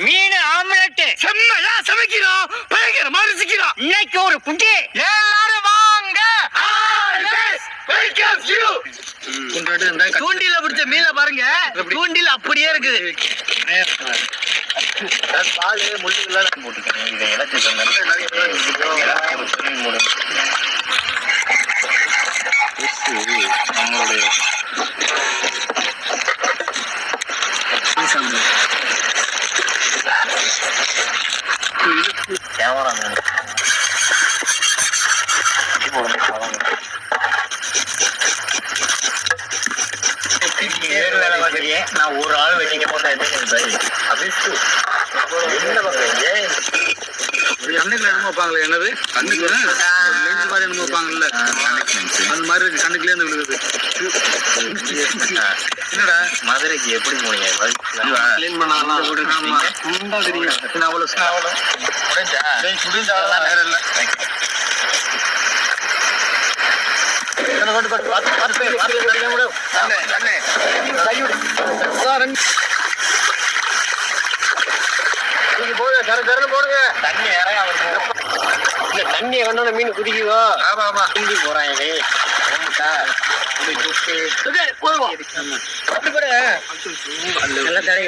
மீன் omelette செம்மையா சமைக்கிறோம், பயங்கரமா ருசிக்கிறோம். இன்னைக்கு ஒரு புட்டி, எல்லாரும் வாங்க. தூண்டில பிடிச்ச மீனை பாருங்க, தூண்டில் அப்படியே இருக்குது. பால் முள்ளுலாம் போட்டுக்கிறேன். இதை எல்லாத்தையும் நம்மளுடைய கேமரா நான் ஒரு ஆள் வெட்டிக்க போட்டேன். கண்ணுக்குள்ள என்னமோ வைப்பாங்களே, என்னது கண்ணுக்கு மாதிரி என்னமோ வைப்பாங்கல்ல, அந்த மாதிரி இருக்கு. கண்ணுக்குள்ளே இருந்து விழுகுது. என்னடா மதுரைக்கு எப்படி போனீங்க? கிளீன் பண்ணாலும் அவ்வளோ சுடிஞ்சாலாம் நேரம் இல்லை. போடுங்க தண்ணி தண்ணியை கொண்டு மீன் குதிக்குதோ. ஆமா ஆமா குந்தி போறான். நல்லா தடவை